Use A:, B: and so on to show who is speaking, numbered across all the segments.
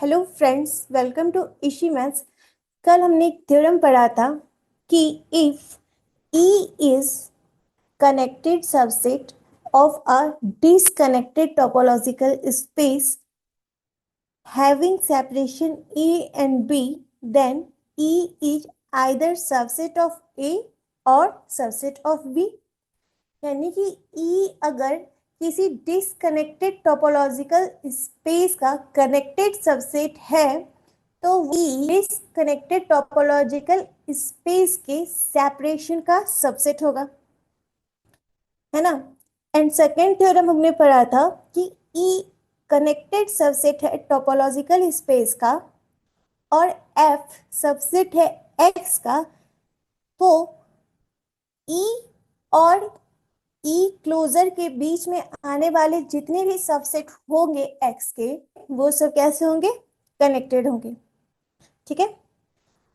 A: Hello friends, welcome to Ishi maths. कल हमने एक थ्योरम पढ़ा था कि if E is connected subset of a disconnected topological space having separation A and B, then E is either subset of A or subset of B। यानी कि E अगर किसी डिसकनेक्टेड टोपोलॉजिकल स्पेस का connected subset है तो E disconnected topological space के separation का subset होगा, है ना। एंड सेकेंड थ्योरम हमने पढ़ा था कि E कनेक्टेड सबसेट है टोपोलॉजिकल स्पेस का और F सबसेट है X का, तो E और E क्लोजर के बीच में आने वाले जितने भी सबसेट होंगे X के, वो सब कैसे होंगे? कनेक्टेड होंगे। ठीक है,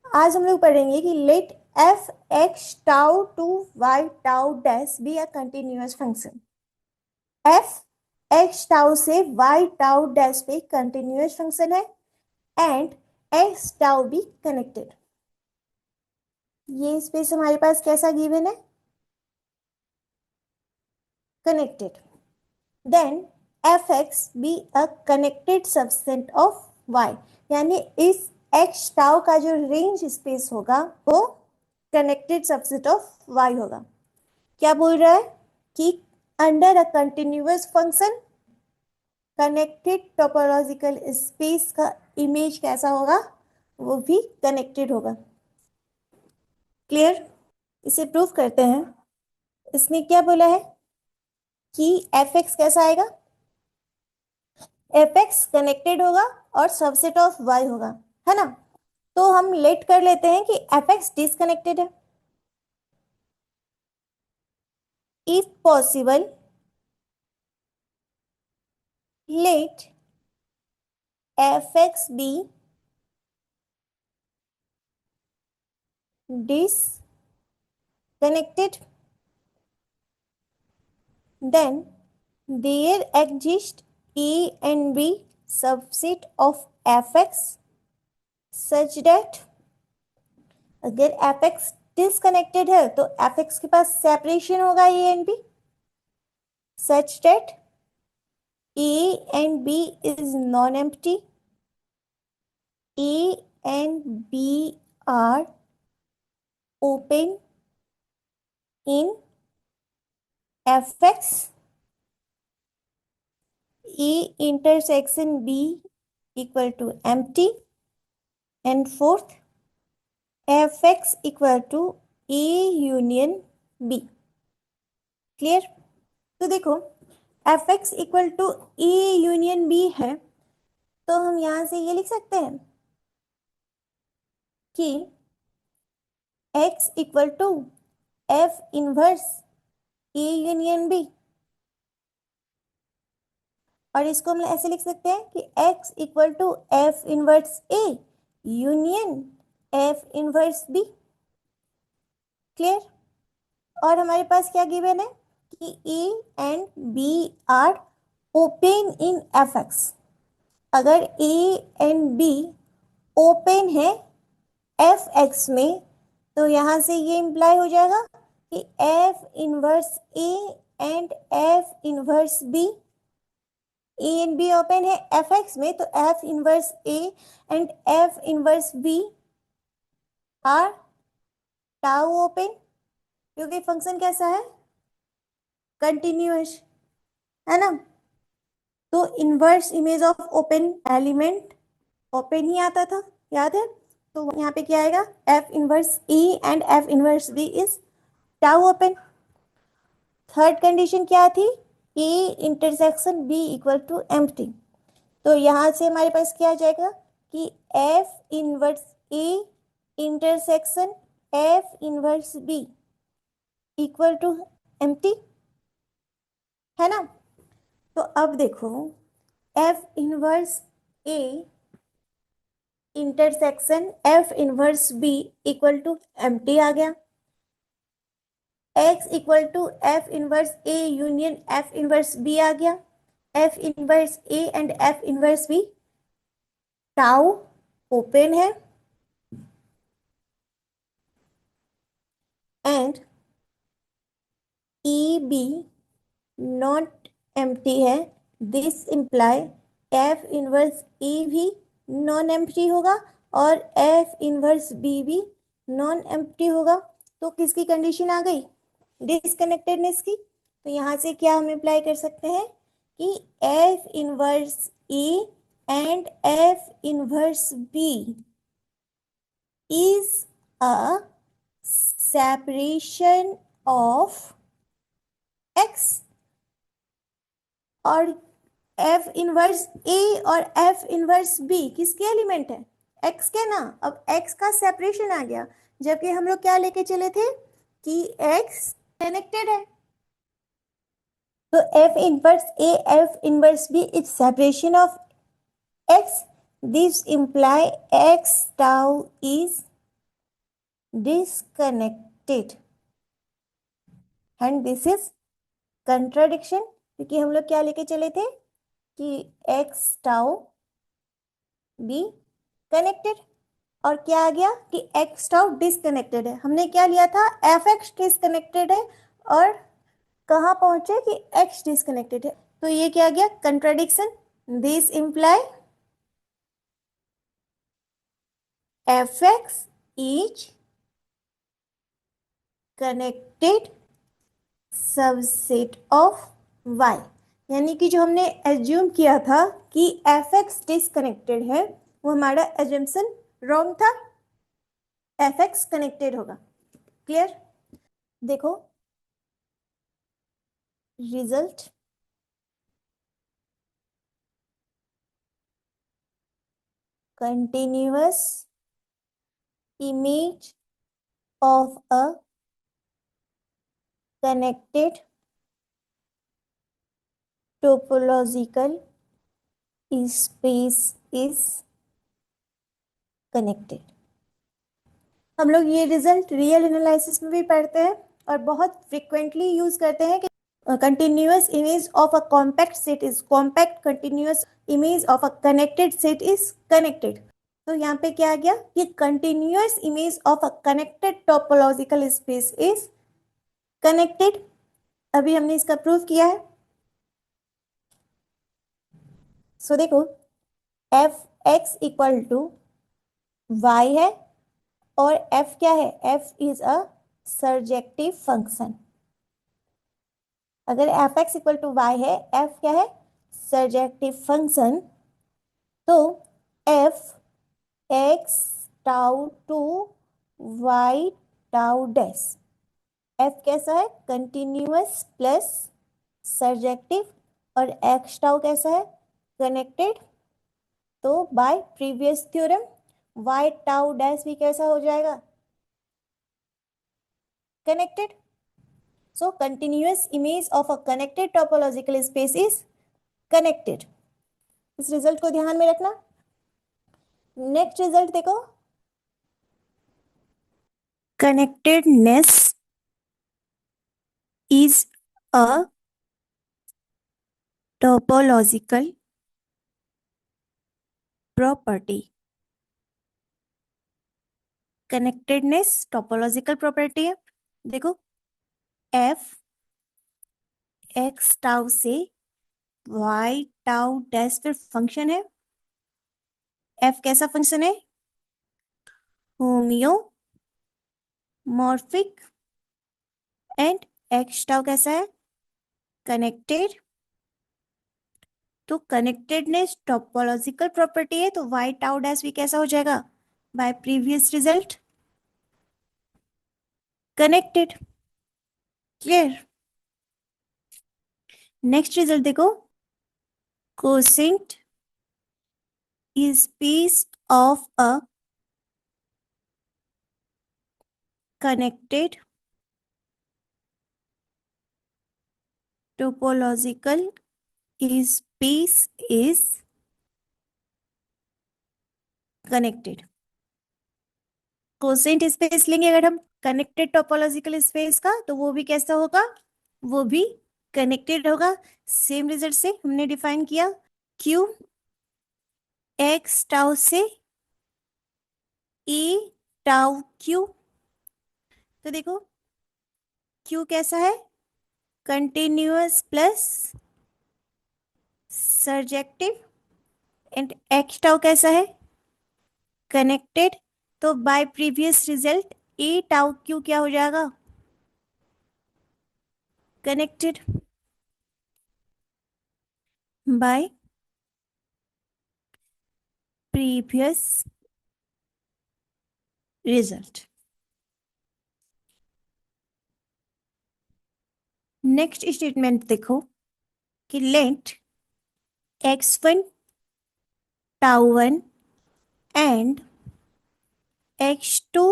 A: आज हम लोग पढ़ेंगे कि let f x tau to Y tau dash be a continuous function. F x tau से वाई टाउ डैश पे कंटिन्यूअस फंक्शन है एंड एक्स टाउ भी कनेक्टेड। ये स्पेस हमारे पास कैसा गिवन है? Connected. Then f x be a connected subset of y, यानी इस एक्स टाउ का जो रेंज स्पेस होगा वो कनेक्टेड सबसेट ऑफ वाई होगा। क्या बोल रहा है कि under a continuous function connected topological space का इमेज कैसा होगा? वो भी कनेक्टेड होगा। क्लियर? इसे प्रूव करते हैं। इसने क्या बोला है कि एफ एक्स कैसा आएगा? एफ एक्स कनेक्टेड होगा और सबसेट ऑफ वाई होगा, है ना। तो हम लेट कर लेते हैं कि एफ एक्स डिसकनेक्टेड है। If possible let f x be disconnected, then there exist A and B subset of fx such that अगर fx डिसकनेक्टेड है तो fx के पास सेपरेशन होगा A and B such that A and B is non-empty, A and B are open in fx, A intersection B equal to empty, and fourth fx equal to A union B। Clear? तो देखो fx equal to A union B है, तो हम यहां से ये लिख सकते हैं कि x equal to f inverse A union B, और इसको हम ऐसे लिख सकते हैं कि x equal to f inverse A union f inverse B। Clear? और हमारे पास क्या गिवन है कि A and B are open in fx। अगर A एंड B ओपन है fx में, तो यहां से ये इंप्लाई हो जाएगा कि f inverse A and f inverse B, A and B open है fx में, तो f inverse A and f inverse B are tau open, क्योंकि फंक्शन कैसा है? कंटिन्यूअस, है ना। तो inverse image of open element open ही आता था, याद है। तो यहाँ पे क्या आएगा? F inverse E and F inverse B is tau open. Third condition क्या थी? A intersection B equal to empty. तो यहाँ से हमारे पास क्या आ जाएगा कि F inverse A intersection F inverse B equal to empty, है ना। तो अब देखो F inverse A intersection F inverse B equal to empty आ गया। x equal to F inverse A union F inverse B आ गया। F inverse A and F inverse B tau open है and E B not empty है, this imply F inverse ई भी non empty होगा और f inverse B भी non empty होगा। तो किसकी कंडीशन आ गई? डिसकनेक्टेडनेस की। तो यहां से क्या हम अप्लाई कर सकते हैं कि F inverse E and F inverse B is a separation of x, और एफ इनवर्स ए और एफ इनवर्स बी किसके एलिमेंट है? एक्स के ना। अब एक्स का सेपरेशन आ गया, जबकि हम लोग क्या लेके चले थे कि एक्स कनेक्टेड है। तो f inverse a f inverse B is separation of x, this imply x tau is disconnected and this is contradiction, क्योंकि हम लोग क्या लेके चले थे कि एक्स टाउ बी कनेक्टेड, और क्या आ गया कि एक्स टाउ डिसकनेक्टेड है। हमने क्या लिया था? एफ एक्स डिसकनेक्टेड है, और कहाँ पहुंचे कि एक्स डिसकनेक्टेड है। तो ये क्या आ गया? Contradiction. This imply f x is connected subset of y, यानी कि जो हमने एज्यूम किया था कि एफ एक्स डिसकनेक्टेड है, वो हमारा एजम्पशन रॉन्ग था। एफ एक्स कनेक्टेड होगा। क्लियर? देखो result, continuous image of a connected topological space is connected। हम लोग ये रिजल्ट रियल एनालिसिस में भी पढ़ते हैं और बहुत फ्रिक्वेंटली यूज करते हैं कि continuous image of a compact set is compact, continuous image of a connected set is connected। तो यहाँ पे क्या आ गया कि continuous image of a connected topological space is connected। अभी हमने इसका प्रूफ किया है। सो देखो F X equal to Y है, और एफ क्या है? F is a surjective function. अगर F X equal to Y है, एफ क्या है? Surjective function. तो F x tau to Y tau dash, F कैसा है? कंटिन्यूअस प्लस सर्जेक्टिव, और एक्स टाउ कैसा है? कनेक्टेड। तो by previous theorem Y tau dash भी कैसा हो जाएगा? Connected. So continuous image of a connected topological space is connected. इस रिजल्ट को ध्यान में रखना। नेक्स्ट रिजल्ट देखो, connectedness is a topological property. Connectedness topological property है। देखो एफ एक्स टाउ से वाई टाउ डैश फिर फंक्शन है। एफ कैसा फंक्शन है? होम्योमॉर्फिक, एंड एक्स टाउ कैसा है? कनेक्टेड। तो कनेक्टेडनेस टोपोलॉजिकल प्रॉपर्टी है, तो वाई टाउ डैश भी कैसा हो जाएगा? By previous result connected. Clear? Next result देखो, quotient space of a connected topological space is connected। Quotient space लेंगे अगर हम कनेक्टेड टोपोलॉजिकल स्पेस का, तो वो भी कैसा होगा? वो भी कनेक्टेड होगा। सेम रिजल्ट से हमने डिफाइन किया क्यू एक्स टाउ से ई टाउ क्यू। तो देखो क्यू कैसा है, continuous plus surjective, and x tau कैसा है, कनेक्टेड। तो by previous result e tau q क्या हो जाएगा, connected by previous result. Next statement देखो कि लेट x1 टाउ 1 एंड x2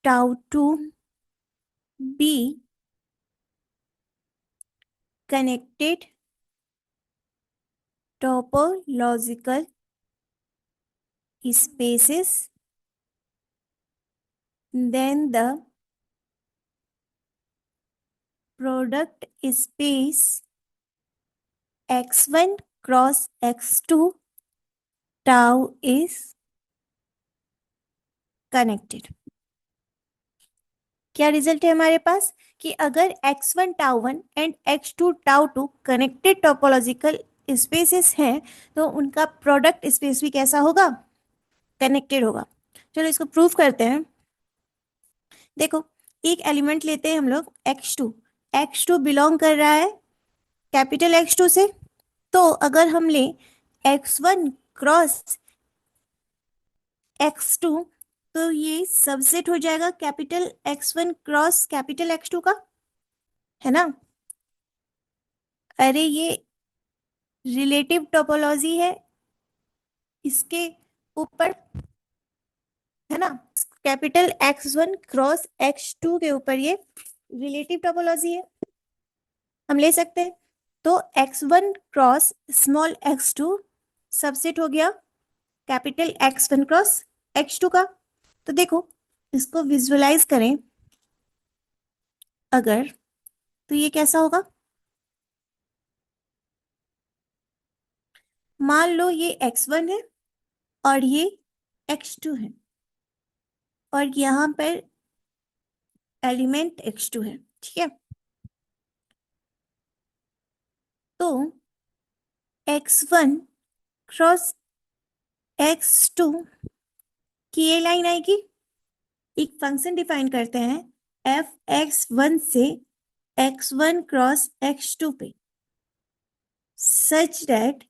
A: टाउ 2 be connected topological spaces, then the product space x1 cross x2 tau is connected। क्या रिजल्ट है हमारे पास कि अगर x1 टाउ 1 एंड x2 टाउ 2 कनेक्टेड टोपोलॉजिकल स्पेसेस हैं तो उनका प्रोडक्ट स्पेस भी कैसा होगा, कनेक्टेड होगा। चलो इसको प्रूफ करते हैं। देखो एक एलिमेंट लेते हैं हम लोग x2 बिलोंग कर रहा है कैपिटल X2 से। तो अगर हम ले x1 क्रॉस x2 तो ये सबसेट हो जाएगा capital X1 cross capital X2 का, है ना। अरे ये रिलेटिव टोपोलॉजी है इसके ऊपर, है ना। कैपिटल X1 क्रॉस X2 के ऊपर ये रिलेटिव टोपोलॉजी है, हम ले सकते हैं। तो x1 cross small x2 subset हो गया कैपिटल X1 क्रॉस X2 का। तो देखो इसको विजुअलाइज करें अगर, तो ये कैसा होगा, मान लो ये x1 है और ये x2 है और यहां पर एलिमेंट x2 है, ठीक है। तो x1 क्रॉस x2 की ये लाइन आएगी। एक फंक्शन डिफाइन करते हैं f(x1) से x1 क्रॉस x2 पे such that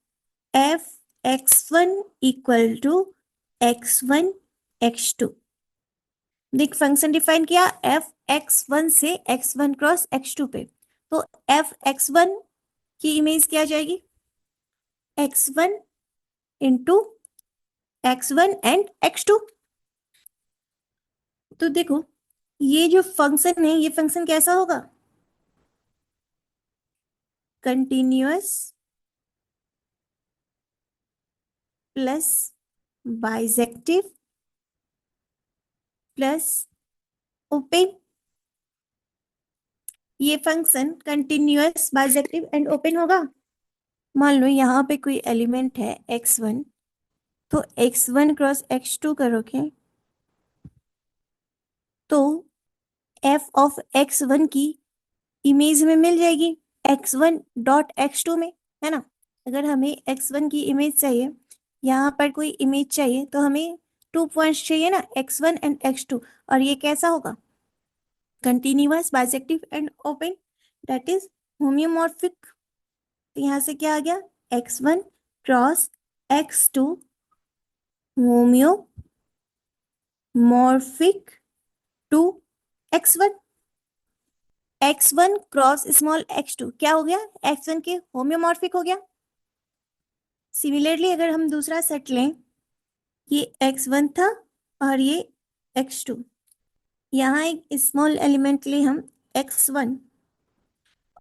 A: f(x1) equal to x1 x2। देख फंक्शन डिफाइन किया f(x1) से x1 क्रॉस x2 पे, तो f(x1) की इमेज क्या जाएगी, x1 into x1 and x2। तो देखो ये जो फंक्शन है ये फंक्शन कैसा होगा, continuous plus bijective plus open. ये function continuous bijective and open होगा। मान लो यहाँ पे कोई एलिमेंट है x1, तो x1 क्रॉस x2 करोगे तो f ऑफ x1 की इमेज में मिल जाएगी x1 डॉट x2 में, है ना। अगर हमें x1 की इमेज चाहिए, यहाँ पर कोई इमेज चाहिए तो हमें 2 पॉइंट्स चाहिए ना, x1 एंड x2, और ये कैसा होगा, continuous bijective and open, that is homeomorphic. तो यहाँ से क्या आ गया, x1 cross x2 homeomorphic to x1। x1 cross small x2 क्या हो गया, x1 के होम्योमॉर्फिक हो गया। सिमिलरली अगर हम दूसरा सेट लें, ये x1 था और ये x2, यहाँ एक स्मॉल एलिमेंट ले हम x1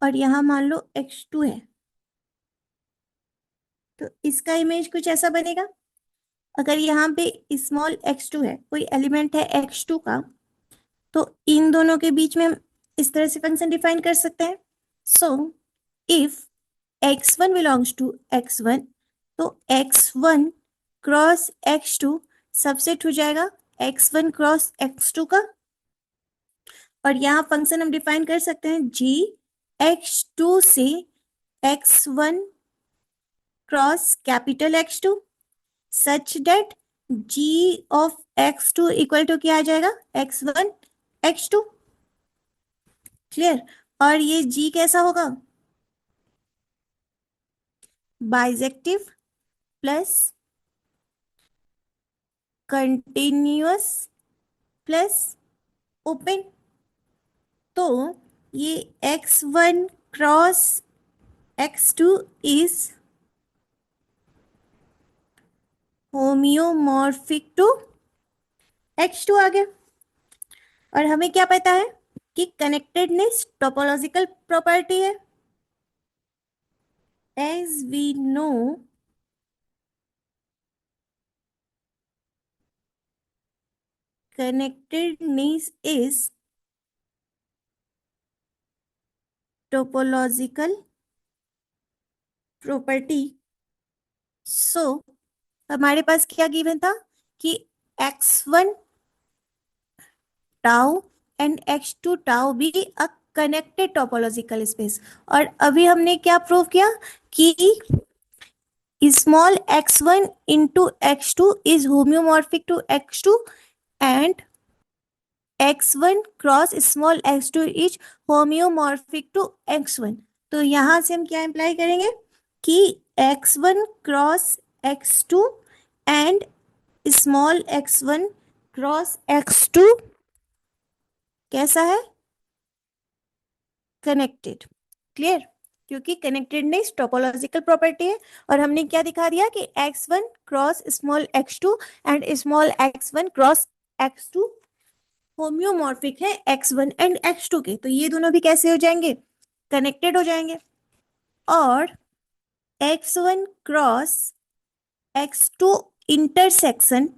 A: और यहाँ मान लो x2 है, तो इसका इमेज कुछ ऐसा बनेगा। अगर यहाँ पे स्मॉल x2 है, कोई एलिमेंट है x2 का, तो इन दोनों के बीच में हम इस तरह से फंक्शन डिफाइन कर सकते हैं। So if x1 belongs to x1, तो x1 क्रॉस x2 सबसेट हो जाएगा x1 क्रॉस x2 का, और यहाँ फंक्शन हम डिफाइन कर सकते हैं g x2 से x1 cross capital x2 such that g of x2 equal to क्या आ जाएगा x1 x2। क्लियर। और ये g कैसा होगा, bijective plus continuous plus open. तो ये x1 cross x2 is homeomorphic to x2 आ गया। और हमें क्या पता है कि कनेक्टेडनेस टोपोलॉजिकल प्रॉपर्टी है। As we know connectedness is topological property। सो हमारे पास क्या गिवन था कि x1 tau and x2 tau B a connected topological space. और अभी हमने क्या प्रूव किया कि small x1 into x2 is homeomorphic to x2 and x1 cross small x2 is homeomorphic to x1। तो यहां से हम क्या इंप्लाई करेंगे कि x1 cross x2 and small x1 cross x2 कैसा है, कनेक्टेड। क्लियर। क्योंकि कनेक्टेडनेस टोपोलॉजिकल प्रॉपर्टी है। और हमने क्या दिखा दिया कि x1 cross small x2 and small x1 cross x2 होम्योमॉर्फिक है x1 एंड x2 के। तो ये दोनों भी कैसे हो जाएंगे, कनेक्टेड हो जाएंगे। और x1 cross x2 intersection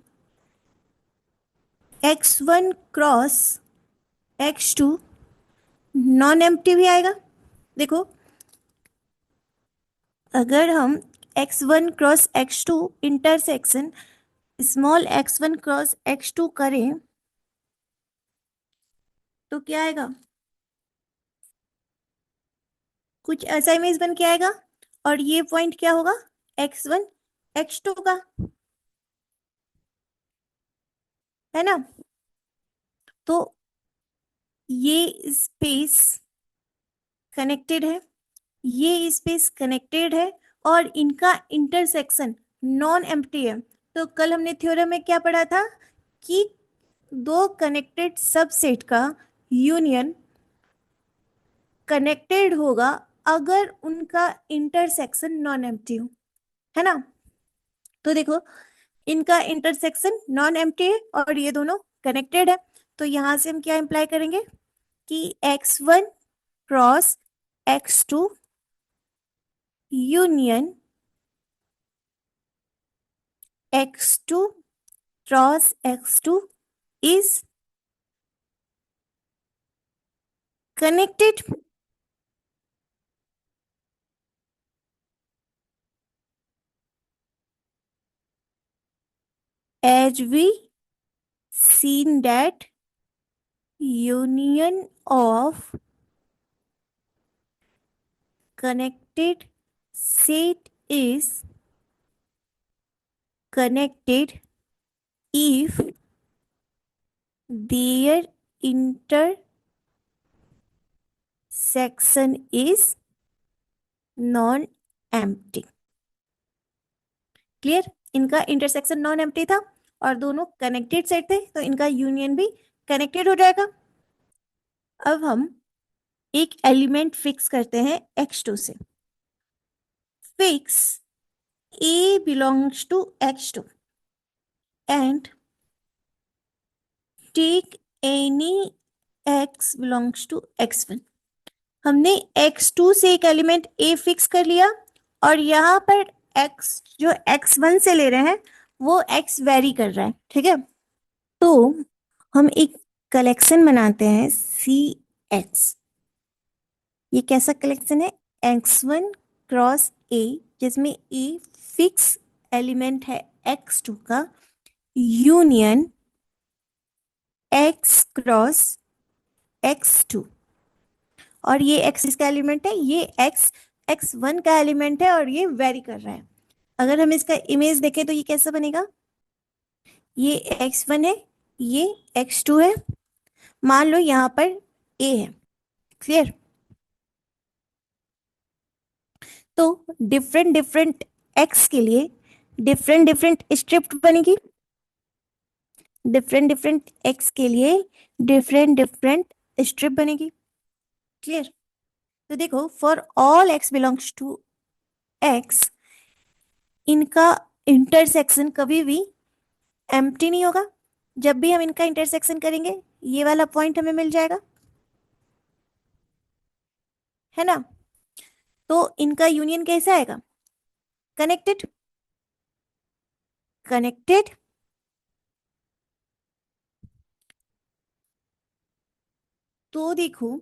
A: x1 cross x2 non empty भी आएगा। देखो अगर हम x1 cross x2 intersection small x1 cross x2 करें तो क्या आएगा, कुछ ऐसा इमेज बन के आएगा। और ये पॉइंट क्या होगा, x1 x2 का, है ना। तो ये स्पेस कनेक्टेड है, ये स्पेस कनेक्टेड है और इनका इंटरसेक्शन नॉन एम्प्टी है। तो कल हमने थ्योरम में क्या पढ़ा था कि दो कनेक्टेड सबसेट का यूनियन कनेक्टेड होगा अगर उनका इंटरसेक्शन नॉन एम्प्टी हो, है ना। तो देखो इनका इंटरसेक्शन नॉन एम्प्टी है और ये दोनों कनेक्टेड है। तो यहां से हम क्या इंप्लाई करेंगे कि x1 cross x2 union x2 cross x2 is connected। As we seen that union of connected set is connected if their intersection is non empty. Clear. इनका इंटरसेक्शन नॉन एम्प्टी था और दोनों कनेक्टेड सेट थे तो इनका union भी connected हो जाएगा। अब हम एक एलिमेंट फिक्स करते हैं x2 से। Fix a belongs to x2 and take any x belongs to x1। हमने x2 से एक एलिमेंट a फिक्स कर लिया और यहाँ पर x जो x1 से ले रहे हैं वो x वेरी कर रहा है, ठीक है। तो हम एक कलेक्शन बनाते हैं CX। ये कैसा कलेक्शन है, x1 क्रॉस a जिसमें a फिक्स एलिमेंट है x2 का यूनियन x क्रॉस x2, और ये x इसका एलिमेंट है, ये x x1 का एलिमेंट है और ये वेरी कर रहा है। अगर हम इसका इमेज देखें तो ये कैसा बनेगा, ये x1 है, ये x2 है, मान लो यहाँ पर a है। क्लियर? तो डिफरेंट डिफरेंट x के लिए डिफरेंट डिफरेंट स्ट्रिप बनेगी, डिफरेंट डिफरेंट x के लिए डिफरेंट डिफरेंट स्ट्रिप बनेगी। क्लियर? तो देखो, for all x belongs to x, इनका इंटरसेक्शन कभी भी एम्प्टी नहीं होगा। जब भी हम इनका इंटरसेक्शन करेंगे ये वाला पॉइंट हमें मिल जाएगा, है ना। तो इनका यूनियन कैसे आएगा, कनेक्टेड, कनेक्टेड। तो देखो,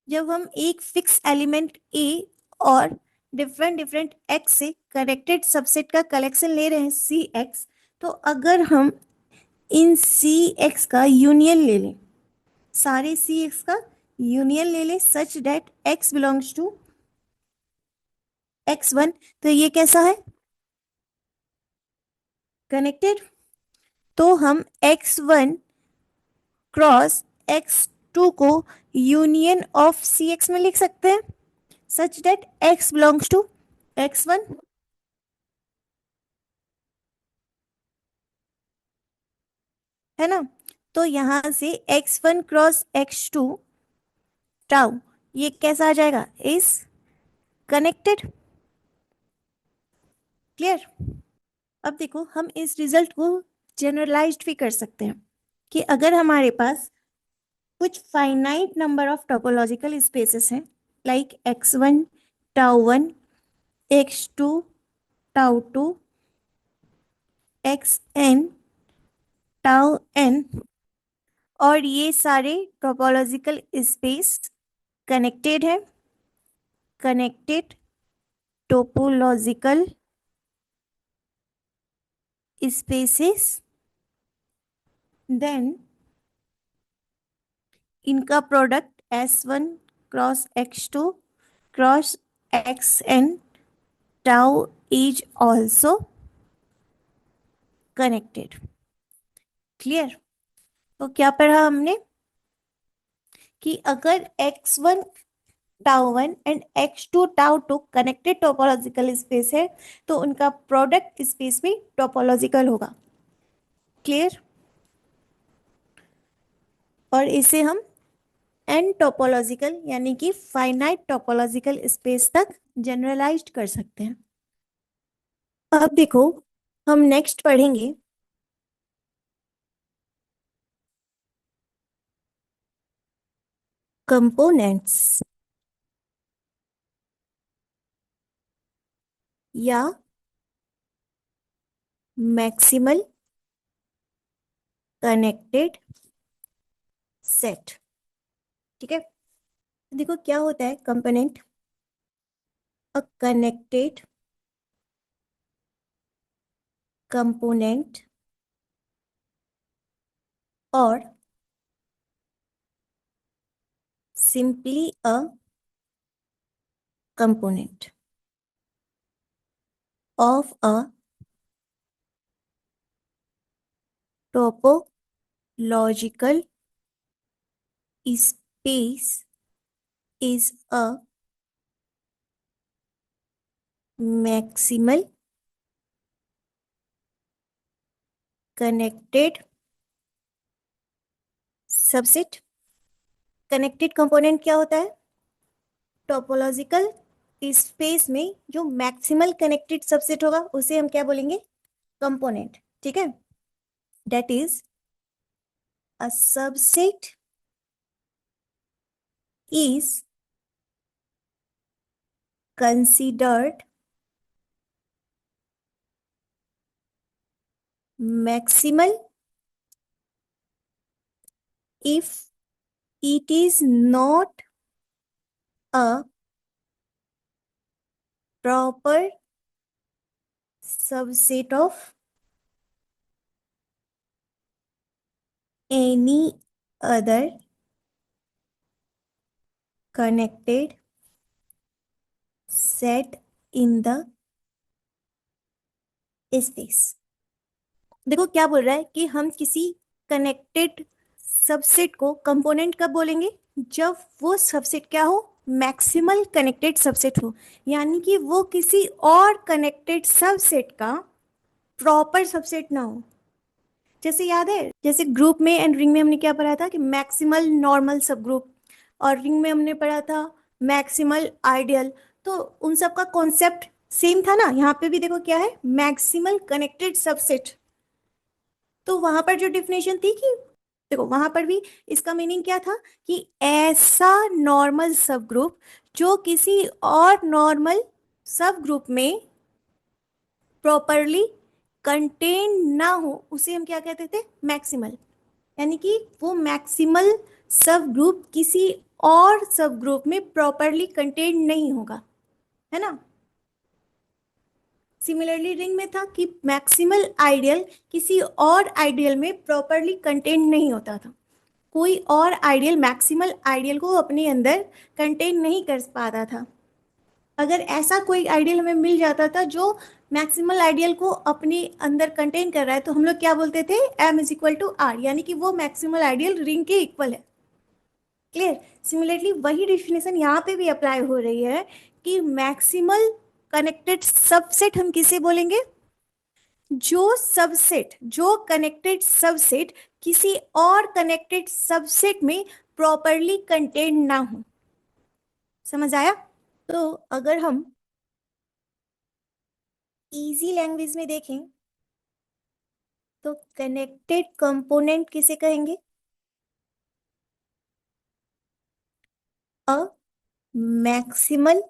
A: जब हम एक फिक्स एलिमेंट ए और डिफरेंट डिफरेंट एक्स से कनेक्टेड सबसेट का कलेक्शन ले रहे हैं सी एक्स, तो अगर हम इन सी एक्स का यूनियन ले लें, सारे सी एक्स का यूनियन ले लें such that X belongs to x1, तो ये कैसा है, कनेक्टेड। तो हम x1 क्रॉस x2 को यूनियन ऑफ सी एक्स में लिख सकते हैं such that x belongs to x1, है ना। तो यहां से x1 क्रॉस x2 टाउ, ये कैसा आ जाएगा, इज कनेक्टेड। क्लियर? अब देखो, हम इस रिजल्ट को जनरलाइज्ड भी कर सकते हैं कि अगर हमारे पास कुछ finite number of topological spaces हैं, लाइक x1 टाउ1, x2 टाउ2, xn टाउ n, और ये सारे टोपोलॉजिकल स्पेस कनेक्टेड है, कनेक्टेड टोपोलॉजिकल स्पेसेस, देन इनका product S1 cross x2 cross xn tau is also connected. Clear? तो क्या पढ़ा हमने कि अगर x1 टाउ1 एंड x2 टाउ2 कनेक्टेड टोपोलॉजिकल स्पेस है तो उनका प्रोडक्ट स्पेस भी टोपोलॉजिकल होगा। क्लियर? और इसे हम एन टोपोलॉजिकल यानी कि फाइनाइट टोपोलॉजिकल स्पेस तक जनरलाइज्ड कर सकते हैं। अब देखो, हम नेक्स्ट पढ़ेंगे कंपोनेंट्स या मैक्सिमल कनेक्टेड सेट। ठीक है, देखो क्या होता है कंपोनेंट, अ कनेक्टेड कंपोनेंट और simply a component of a topological space is a maximal connected subset। Connected component क्या होता है, टोपोलॉजिकल स्पेस में जो मैक्सिमल कनेक्टेड सबसेट होगा उसे हम क्या बोलेंगे, कंपोनेंट। ठीक है, that is a subset is considered maximal if it is not a proper subset of any other connected set in the space। देखो क्या बोल रहा है कि हम किसी कनेक्टेड सबसेट को कंपोनेंट कब बोलेंगे, जब वो सबसेट क्या हो, मैक्सिमल कनेक्टेड सबसेट हो, यानी कि वो किसी और कनेक्टेड सबसेट का प्रॉपर सबसेट ना हो। जैसे याद है, जैसे ग्रुप में एंड रिंग में हमने क्या पढ़ा था कि मैक्सिमल नॉर्मल सब ग्रुप, और रिंग में हमने पढ़ा था मैक्सिमल आइडियल। तो उन सब का कॉन्सेप्ट सेम था ना, यहाँ पे भी देखो क्या है, मैक्सिमल कनेक्टेड सबसेट। तो वहां पर जो डिफिनेशन थी कि देखो वहां पर भी इसका मीनिंग क्या था कि ऐसा नॉर्मल सब ग्रुप जो किसी और नॉर्मल सब ग्रुप में प्रॉपरली कंटेन ना हो, उसे हम क्या कहते थे, मैक्सिमल। यानी कि वो मैक्सिमल सब ग्रुप किसी और सब ग्रुप में प्रॉपरली कंटेन नहीं होगा, है ना। सिमिलरली रिंग में था कि मैक्सिमल आइडियल किसी और आइडियल में प्रॉपरली कंटेन नहीं होता था। कोई और आइडियल मैक्सिमल आइडियल को अपने अंदर कंटेन नहीं कर पाता था। अगर ऐसा कोई आइडियल हमें मिल जाता था जो मैक्सिमल आइडियल को अपने अंदर कंटेन कर रहा है, तो हम लोग क्या बोलते थे, m is equal to R, यानी कि वो मैक्सिमल आइडियल रिंग के इक्वल है। क्लियर। सिमिलरली वही डिफिनेशन यहाँ पे भी अप्लाई हो रही है कि मैक्सिमल कनेक्टेड सबसेट हम किसे बोलेंगे, जो सबसेट, जो कनेक्टेड सबसेट किसी और कनेक्टेड सबसेट में प्रॉपरली कंटेन ना हो। समझ आया। तो अगर हम इजी लैंग्वेज में देखें तो कनेक्टेड कंपोनेंट किसे कहेंगे, अ maximal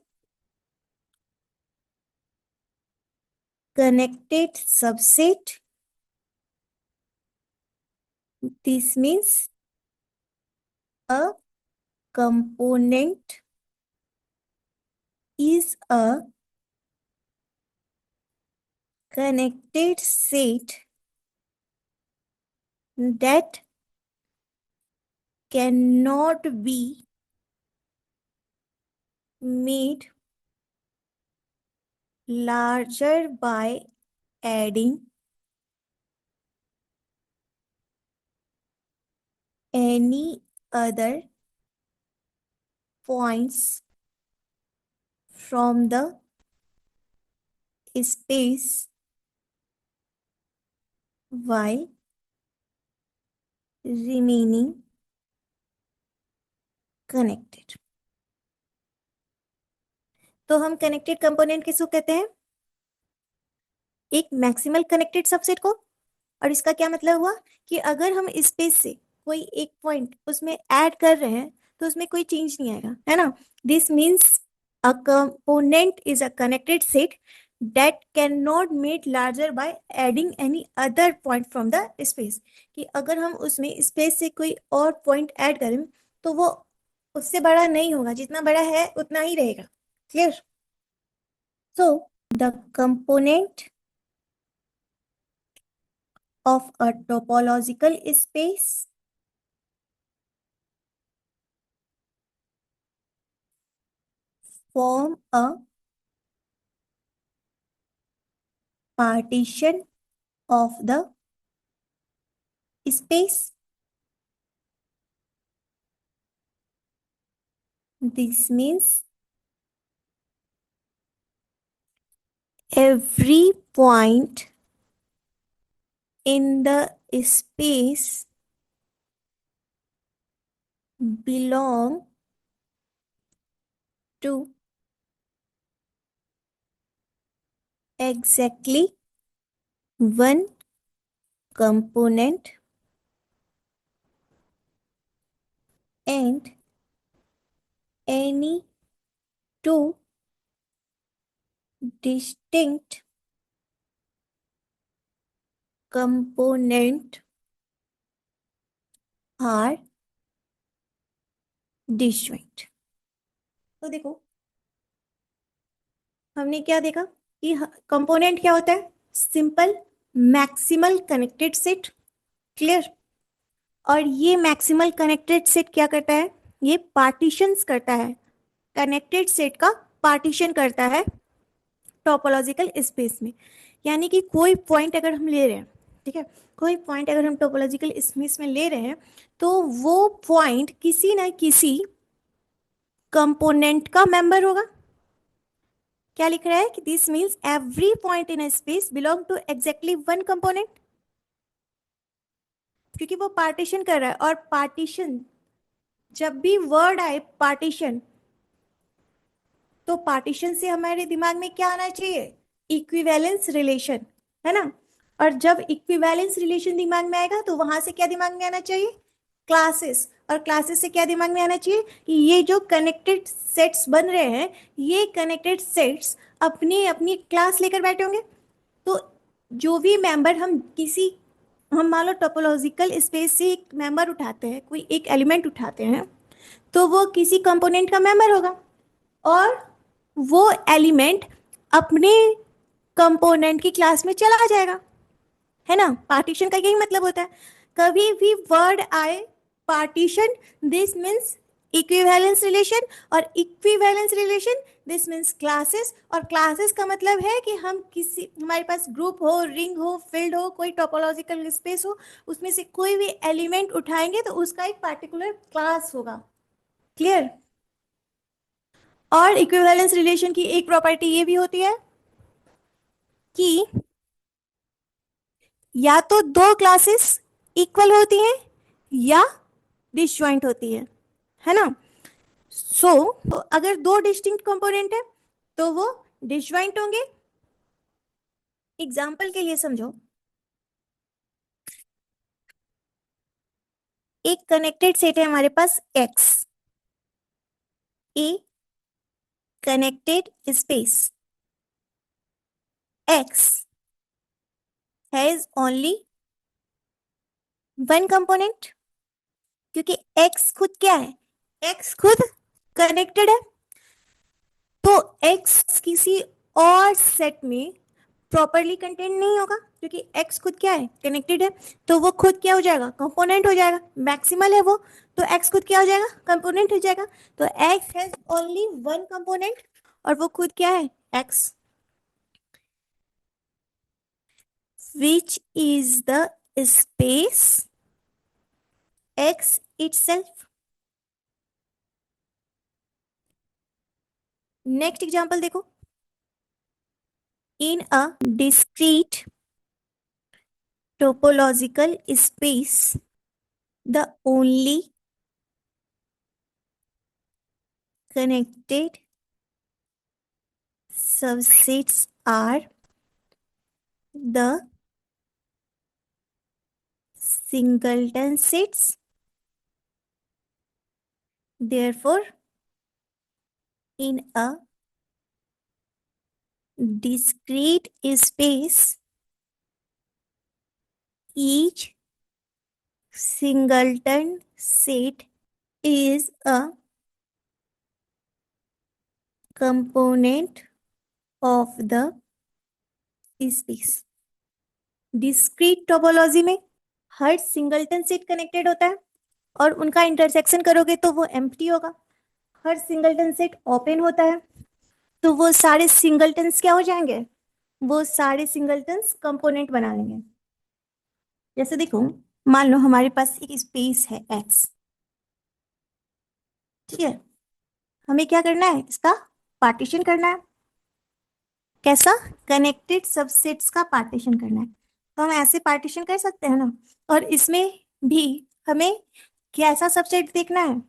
A: connected subset, this means a component is a connected set that cannot be made larger by adding any other points from the space while remaining connected। तो हम connected component किसको कहते हैं, एक maximal connected subset को। और इसका क्या मतलब हुआ कि अगर हम स्पेस से कोई एक पॉइंट उसमें ऐड कर रहे हैं तो उसमें कोई चेंज नहीं आएगा, है ना। This means a component is a connected set that can not made larger by adding any other point from the space. कि अगर हम उसमें स्पेस से कोई और पॉइंट ऐड करें तो वो उससे बड़ा नहीं होगा, जितना बड़ा है उतना ही रहेगा। Clear. So the component of a topological space form a partition of the space. This means every point in the space belong to exactly one component and any two distinct component are disjoint। तो देखो हमने क्या देखा कि component क्या होता है, simple maximal connected set. Clear. और ये मैक्सिमल कनेक्टेड सेट क्या करता है, ये पार्टीशंस करता है, कनेक्टेड सेट का पार्टीशन करता है टोपोलॉजिकल स्पेस में। यानी कि कोई पॉइंट अगर हम ले रहे हैं, ठीक है, कोई पॉइंट अगर हम टोपोलॉजिकल स्पेस में ले रहे हैं, तो वो पॉइंट किसी ना किसी कंपोनेंट का मेंबर होगा। क्या लिख रहा है कि this means every point in space belong to exactly one component, क्योंकि वो पार्टीशन कर रहा है। और पार्टीशन, जब भी वर्ड आए पार्टीशन, तो पार्टीशन से हमारे दिमाग में क्या आना चाहिए, इक्विवेलेंस रिलेशन, है ना। और जब इक्विवेलेंस रिलेशन दिमाग में आएगा तो वहां से क्या दिमाग में आना चाहिए, क्लासेस। और क्लासेस से क्या दिमाग में आना चाहिए कि ये जो कनेक्टेड सेट्स बन रहे हैं, ये कनेक्टेड सेट्स अपनी अपनी क्लास लेकर बैठे होंगे। तो जो भी मेंबर हम मान लो टोपोलॉजिकल स्पेस से एक मेंबर उठाते हैं, कोई एक एलिमेंट उठाते हैं, तो वो किसी कंपोनेंट का मेंबर होगा। और वो एलिमेंट अपने कंपोनेंट की क्लास में चला जाएगा, है ना। पार्टीशन का यही मतलब होता है। कभी भी वर्ड आए partition, this means equivalence relation, और equivalence relation this means classes. और क्लासेस का मतलब है कि हम किसी, हमारे पास ग्रुप हो, रिंग हो, फील्ड हो, कोई टोपोलॉजिकल स्पेस हो, उसमें से कोई भी एलिमेंट उठाएंगे तो उसका एक पार्टिकुलर क्लास होगा। क्लियर। और इक्विवेलेंस रिलेशन की एक प्रॉपर्टी ये भी होती है कि या तो दो क्लासेस इक्वल होती हैं या डिसजॉइंट होती है ना। तो अगर दो डिस्टिंक्ट कंपोनेंट है तो वो डिसजॉइंट होंगे। एग्जाम्पल के लिए समझो, एक कनेक्टेड सेट है हमारे पास X, a connected space X has only one component, क्योंकि एक्स खुद क्या है, एक्स खुद कनेक्टेड है। तो एक्स किसी और सेट में प्रॉपरली कंटेंट नहीं होगा, क्योंकि एक्स खुद क्या है, कनेक्टेड है। तो वो खुद क्या हो जाएगा, कंपोनेंट हो जाएगा, मैक्सिमल है वो। तो एक्स खुद क्या हो जाएगा, कंपोनेंट हो जाएगा। तो X has only one component, और वो खुद क्या है, X, which is the space X itself. Next example देखो, in a discrete topological space, the only connected subsets are the singleton sets. Therefore, in a discrete space, each singleton set is a component of the space. Discrete topology में हर singleton set connected होता है, और उनका intersection करोगे तो वो empty होगा। हर singleton set open होता है, तो वो सारे सिंगलटन्स क्या हो जाएंगे, वो सारे सिंगलटन्स कंपोनेंट बना लेंगे। जैसे देखो, मान लो हमारे पास एक स्पेस है एक्स, ठीक है, हमें क्या करना है, इसका पार्टीशन करना है। कैसा, कनेक्टेड सबसेट्स का पार्टीशन करना है। तो हम ऐसे पार्टीशन कर सकते हैं ना। और इसमें भी हमें कैसा सबसेट देखना है,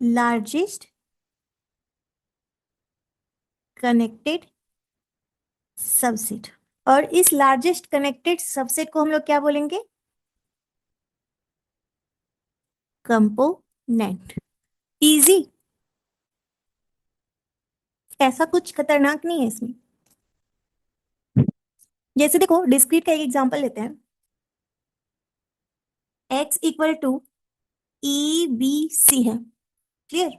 A: लार्जेस्ट कनेक्टेड सबसेट। और इस लार्जेस्ट कनेक्टेड सबसेट को हम लोग क्या बोलेंगे, कंपोनेंट। इजी, ऐसा कुछ खतरनाक नहीं है इसमें। जैसे देखो, डिस्क्रीट का एक एग्जांपल लेते हैं, x equal to E B C है, क्लियर।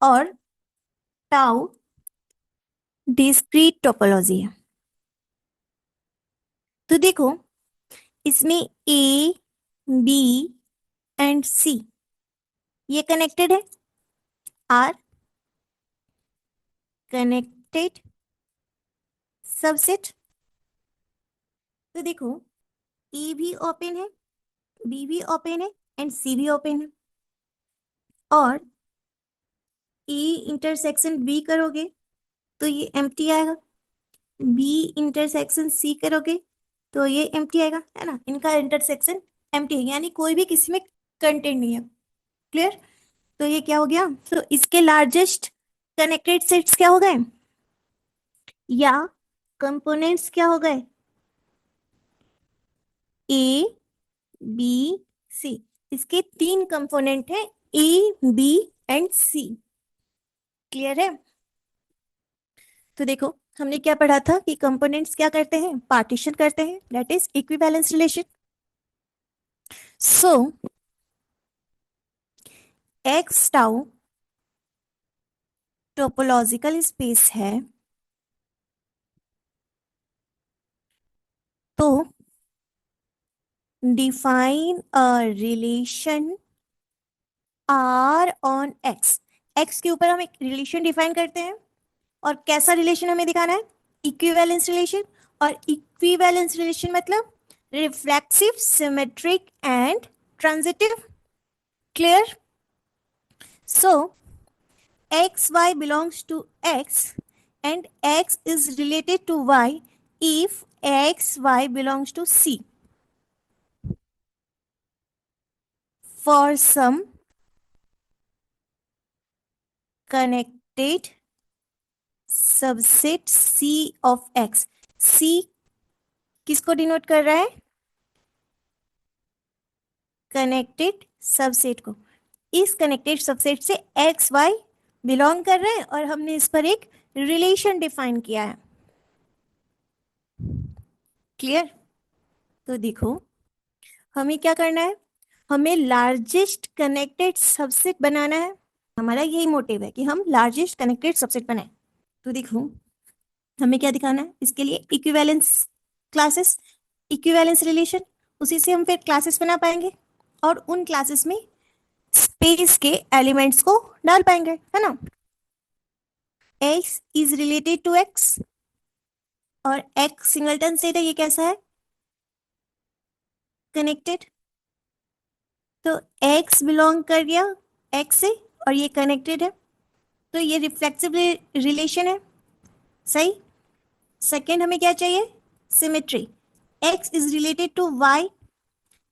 A: और टाउ डिस्क्रीट टोपोलॉजी है। तो देखो, इसमें ए बी एंड सी ये कनेक्टेड है, आर कनेक्टेड सबसेट। तो देखो ए भी ओपन है, बी भी ओपन है एंड सी भी ओपन है, और ए इंटरसेक्शन बी करोगे तो ये एम्प्टी आएगा, बी इंटरसेक्शन सी करोगे तो ये एम्प्टी आएगा, है ना। इनका इंटरसेक्शन एम्प्टी है, यानी कोई भी किसी में कंटेंट नहीं है। क्लियर। तो ये क्या हो गया, तो इसके लार्जेस्ट कनेक्टेड सेट्स क्या हो गए, या कंपोनेंट्स क्या हो गए, ए बी सी। इसके तीन कंपोनेंट है, A B and C. Clear है। तो देखो हमने क्या पढ़ा था कि कंपोनेंट्स क्या करते हैं, पार्टीशन करते हैं, that is equivalence relation. So x tau topological space है, तो define a relation R on x. X के ऊपर हम एक रिलेशन डिफाइन करते हैं, और कैसा रिलेशन हमें दिखाना है, इक्विवेलेंस रिलेशन। और इक्विवेलेंस रिलेशन मतलब reflexive, symmetric and transitive. Clear. So x y belongs to x and x is related to y if x y belongs to c for some connected subset c of x। c किसको denote कर रहा है, connected subset को। इस connected subset से x Y belong कर रहे हैं, और हमने इस पर एक रिलेशन डिफाइन किया है। क्लियर। तो देखो हमें क्या करना है, हमें लार्जेस्ट कनेक्टेड सबसेट बनाना है। हमारा यही मोटिव है कि हम लार्जेस्ट कनेक्टेड सबसेट बनाए। तो देखो हमें क्या दिखाना है, इसके लिए इक्विवेलेंस क्लासेस, इक्विवेलेंस रिलेशन, उसी से हम फिर क्लासेस बना पाएंगे, और उन क्लासेस में स्पेस के एलिमेंट्स को डाल पाएंगे, है ना। x is related to x, और x सिंगलटन सेट है, ये कैसा है, कनेक्टेड। तो x बिलोंग कर गया x से, और ये कनेक्टेड है, तो ये रिफ्लेक्सिव रिलेशन है, सही। सेकेंड हमें क्या चाहिए, symmetry. x is related to y,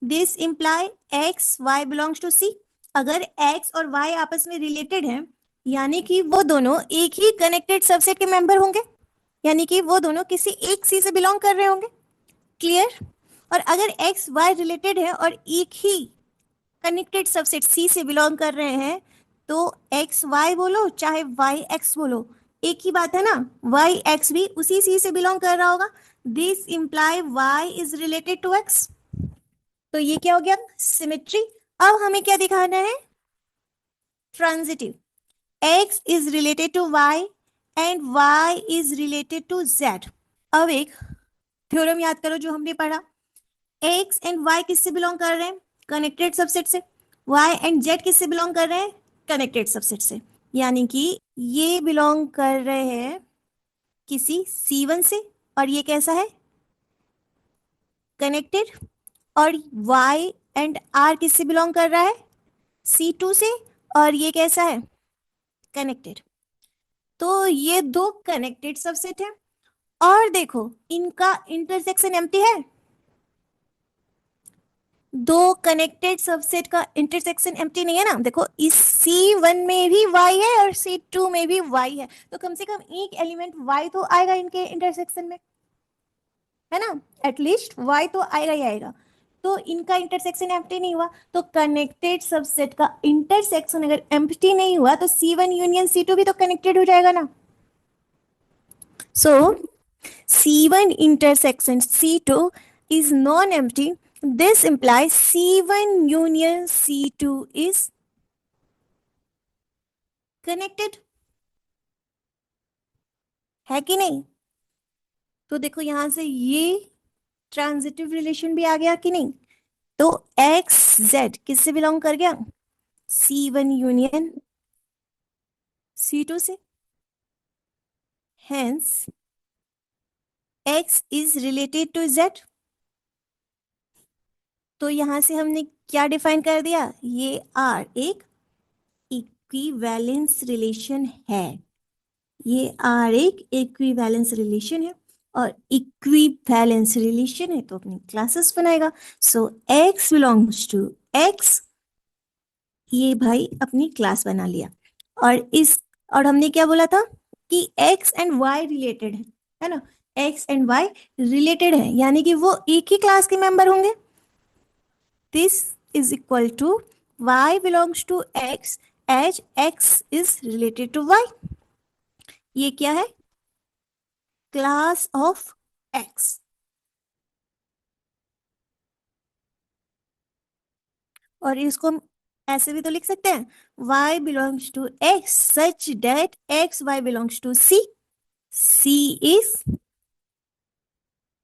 A: this imply x y belongs to c। अगर x और y आपस में रिलेटेड हैं, यानी कि वो दोनों एक ही कनेक्टेड सबसेट के मेंबर होंगे, यानी कि वो दोनों किसी एक सी से बिलोंग कर रहे होंगे। क्लियर। और अगर एक्स वाई रिलेटेड है और एक ही कनेक्टेड सबसेट सी से बिलोंग कर रहे हैं, तो एक्स वाई बोलो चाहे वाई एक्स बोलो, एक ही बात है ना, वाई एक्स भी उसी सी से बिलोंग कर रहा होगा। This imply y is related to x. तो ये क्या हो गया, सिमेट्री। अब हमें क्या दिखाना है, transitive. x is related to y and y is related to z। अब एक थ्योरम याद करो जो हमने पढ़ा, x एंड y किससे बिलोंग कर रहे हैं, कनेक्टेड सबसेट से। y एंड z किससे बिलोंग कर रहे हैं, कनेक्टेड सबसेट से। यानी कि ये बिलोंग कर रहे हैं किसी C1 से, और ये कैसा है, कनेक्टेड। और y एंड r किससे बिलोंग कर रहा है, C2 से, और ये कैसा है, कनेक्टेड। तो ये दो कनेक्टेड सबसेट है, और देखो इनका इंटरसेक्शन एम्प्टी है। दो कनेक्टेड सबसेट का इंटरसेक्शन एम्प्टी नहीं है ना। देखो इस C1 में भी y है और C2 में भी y है, तो कम से कम एक एलिमेंट y तो आएगा इनके इंटरसेक्शन में, है ना। एटलीस्ट y तो आएगा ही आएगा। तो इनका इंटरसेक्शन एम्प्टी नहीं हुआ, तो कनेक्टेड सबसेट का इंटरसेक्शन अगर एम्प्टी नहीं हुआ तो C1 यूनियन C2 भी तो कनेक्टेड हो जाएगा ना। सो C1 intersection C2 is non-empty. This implies C1 union C2 is connected, है कि नहीं। तो देखो यहां से ये ट्रांजिटिव रिलेशन भी आ गया कि नहीं? तो एक्स जेड किससे बिलोंग कर गया? C1 यूनियन C2 से। Hence x is related to z. तो यहां से हमने क्या डिफाइन कर दिया? ये आर एक इक्विवेलेंस रिलेशन है। ये आर एक इक्विवेलेंस रिलेशन है, और इक्विवेलेंस रिलेशन है तो अपनी क्लासेस बनाएगा। सो एक्स बिलोंग्स टू एक्स, ये भाई अपनी क्लास बना लिया। और हमने क्या बोला था कि एक्स एंड वाई रिलेटेड है ना? एक्स एंड वाई रिलेटेड है, यानी कि वो एक ही क्लास के मेंबर होंगे। This is equal to y belongs to x as x is related to y। ये क्या है? Class of x। और इसको हम ऐसे भी तो लिख सकते हैं, y belongs to x such that x y belongs to c। c is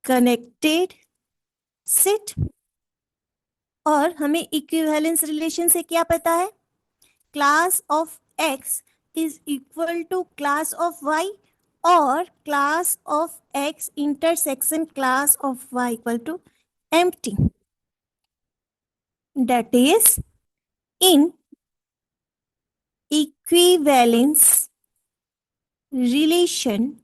A: connected set. और हमें इक्विवेलेंस रिलेशन से क्या पता है? Class of x is equal to class of y, और class of x intersection class of y equal to empty. That is, in equivalence relation,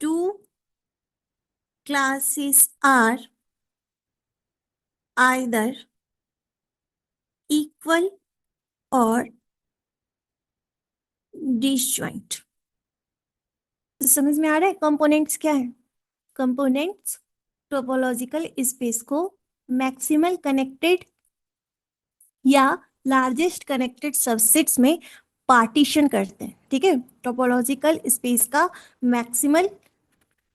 A: two classes are either equal or disjoint. समझ में आ रहा है components क्या है? Components topological space को maximal connected या largest connected subsets में partition करते हैं। ठीक है, टोपोलॉजिकल स्पेस का मैक्सिमल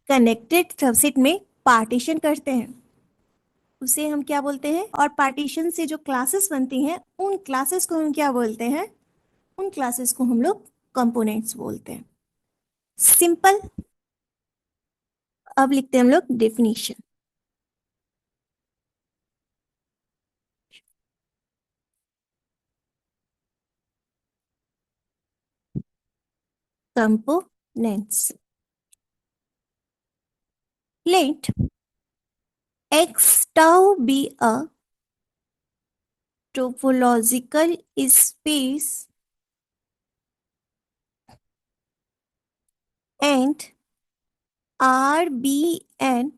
A: कनेक्टेड सबसेट में पार्टीशन करते हैं, उसे हम क्या बोलते हैं? और पार्टीशन से जो क्लासेस बनती हैं, उन क्लासेस को हम क्या बोलते हैं? उन क्लासेस को हम लोग कंपोनेंट्स बोलते हैं। सिंपल। अब लिखते हैं हम लोग definition. components. Let X tau be a topological space and R be an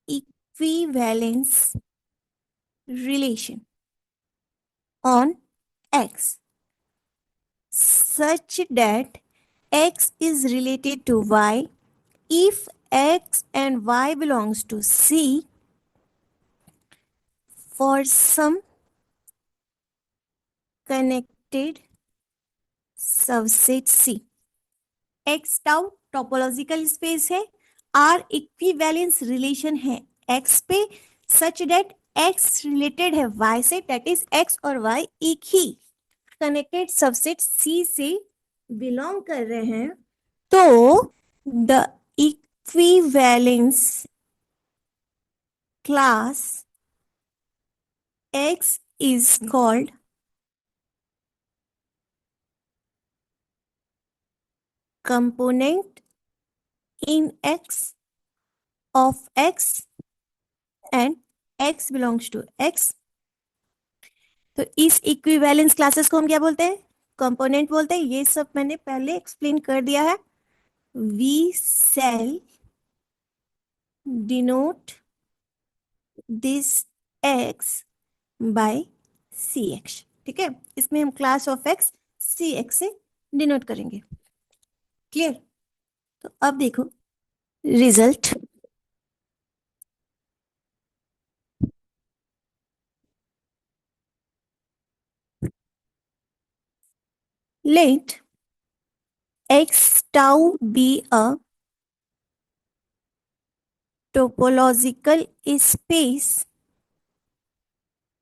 A: equivalence relation on X such that X is related to Y if X and Y belongs to C for some connected subset C। X tau topological space है, are equivalence relation है x पे, such that x related है Y से, that is x और Y एक ही connected subset C से belong कर रहे हैं, तो the equivalence class X is called component in X of X and X belongs to X। तो इस इक्विवेलेंस क्लासेस को हम क्या बोलते हैं? कंपोनेंट बोलते हैं। ये सब मैंने पहले एक्सप्लेन कर दिया है। We shall denote this X by c x. ठीक है, इसमें हम class of X c x से डिनोट करेंगे। क्लियर? तो अब देखो result. Let X tau be a topological space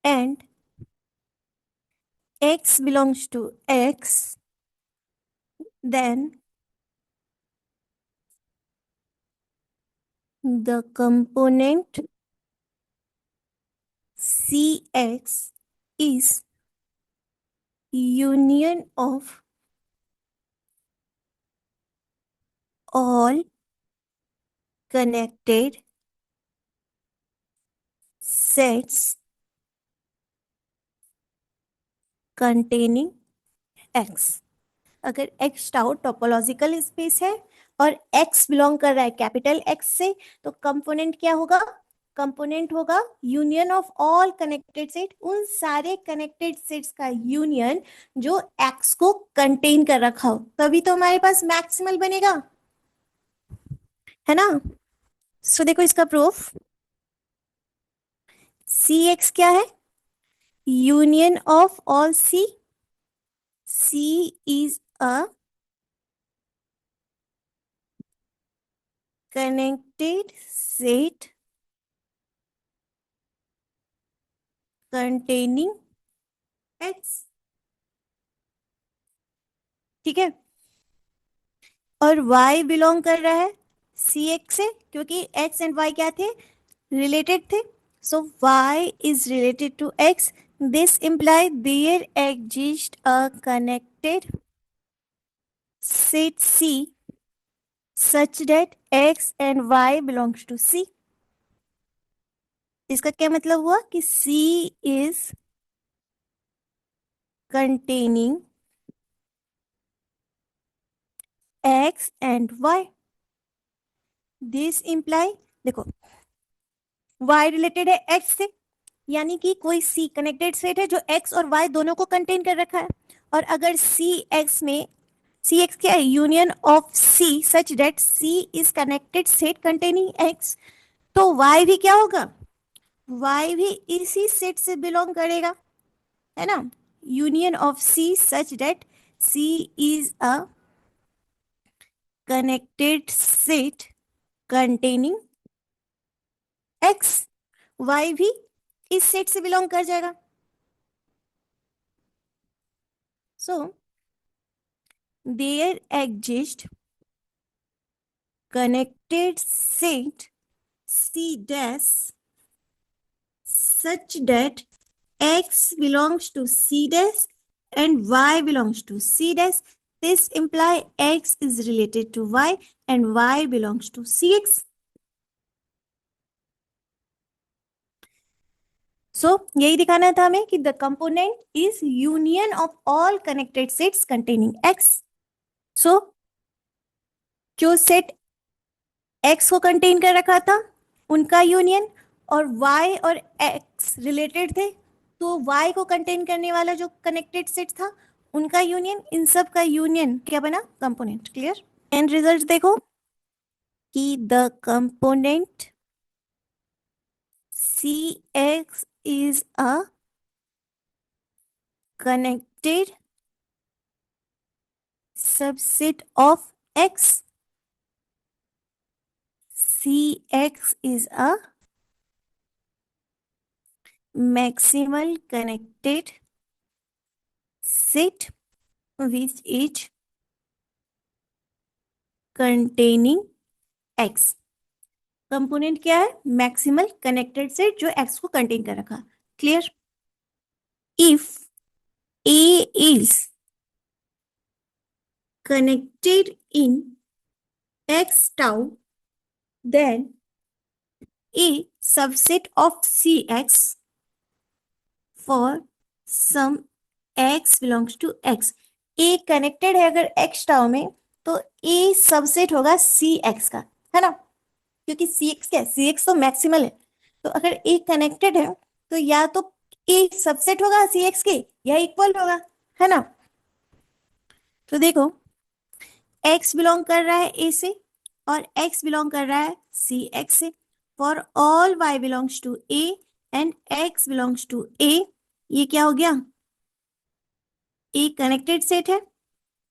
A: and X belongs to X, then the component Cx is union of all connected sets containing x। अगर x tau topological space है और x belong कर रहा है capital X से, तो component क्या होगा? कंपोनेंट होगा union of all connected set, उन सारे कनेक्टेड सेट्स का यूनियन जो x को कंटेन कर रखा हो, तभी तो हमारे पास मैक्सिमल बनेगा, है ना। सो देखो इसका प्रूफ, Cx क्या है? Union of all C। C is a connected set containing x। ठीक है, और y बिलोंग कर रहा है Cx से, क्योंकि x एंड y क्या थे? रिलेटेड थे। सो y is related to x. This imply there exists a connected set C such that x and y belongs to C। इसका क्या मतलब हुआ कि C is containing x and y। This imply, देखो y related है x से, यानी कि कोई C कनेक्टेड सेट है जो x और y दोनों को कंटेन कर रखा है। और अगर Cx में, Cx क्या है? Union of C such that C is connected set containing x, तो y भी क्या होगा? y भी इसी सेट से बिलोंग करेगा, है ना। Union of C such that C is a connected set containing x, y भी इस सेट से बिलोंग कर जाएगा। सो there exists connected set C dash such that x belongs to C dash and y belongs to C dash. This imply x is related to y and y belongs to Cx. So यही दिखाना था हमें कि the component is union of all connected sets containing x. So जो set x को contain कर रखा था उनका यूनियन, और y और x रिलेटेड थे, तो y को कंटेन करने वाला जो कनेक्टेड सेट था उनका यूनियन, इन सब का यूनियन क्या बना? कंपोनेंट। क्लियर? एंड रिजल्ट देखो कि the component Cx is a connected subset of x। Cx is a maximal connected set which is containing x। Component क्या है? मैक्सिमल कनेक्टेड सेट जो x को कंटेन कर रखा। Clear? If A is connected in x tau, then A subset of Cx for some x belongs to x। A connected है अगर x tau में, तो A सबसेट होगा Cx का, है ना, क्योंकि Cx क्या है? Cx तो मैक्सिमल है, तो अगर A कनेक्टेड है तो या तो A सबसेट होगा Cx के या इक्वल होगा, है ना। तो देखो x बिलोंग कर रहा है A से और x बिलोंग कर रहा है Cx से। For all y belongs to A and x belongs to A, ये क्या हो गया? A कनेक्टेड सेट है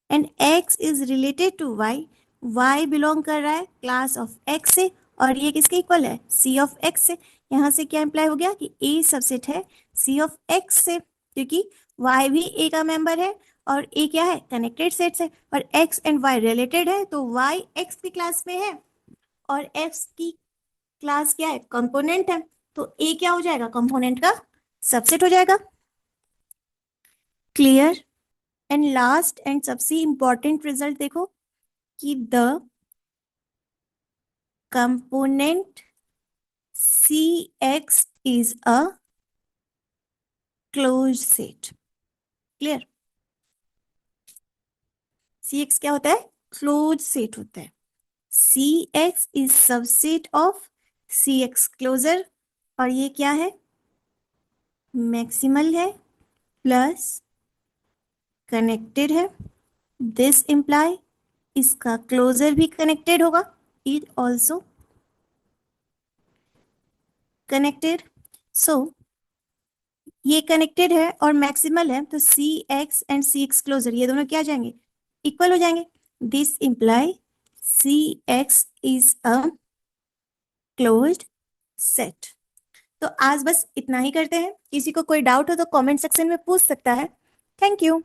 A: and x is related to y। y belong कर रहा है क्लास ऑफ x से और ये किसके इक्वल है? C ऑफ x से। यहाँ से क्या इंप्लाई हो गया कि A सबसेट है C ऑफ x से, क्योंकि y भी A का मेंबर है और A क्या है? कनेक्टेड सेट से, और x एंड y रिलेटेड है, तो y x की क्लास में है और x की क्लास क्या है, कंपोनेंट है, तो ए क्या हो जाएगा, कंपोनेंट का सबसेट हो जाएगा। क्लियर। एंड लास्ट एंड सबसे इंपॉर्टेंट रिजल्ट देखो कि the component C x is a close set. Clear. C X क्या होता है, क्लोज सेट होता है। C x is subset of C X closure, और ये क्या है, मैक्सिमल है प्लस कनेक्टेड है। दिस इंप्लाई इसका क्लोजर भी कनेक्टेड होगा, इट ऑल्सो कनेक्टेड। सो ये कनेक्टेड है और मैक्सिमल है, तो C X and C X closure ये दोनों क्या जाएंगे, इक्वल हो जाएंगे। This imply C x is a closed set. तो आज बस इतना ही करते हैं, किसी को कोई डाउट हो तो कमेंट सेक्शन में पूछ सकता है। Thank you.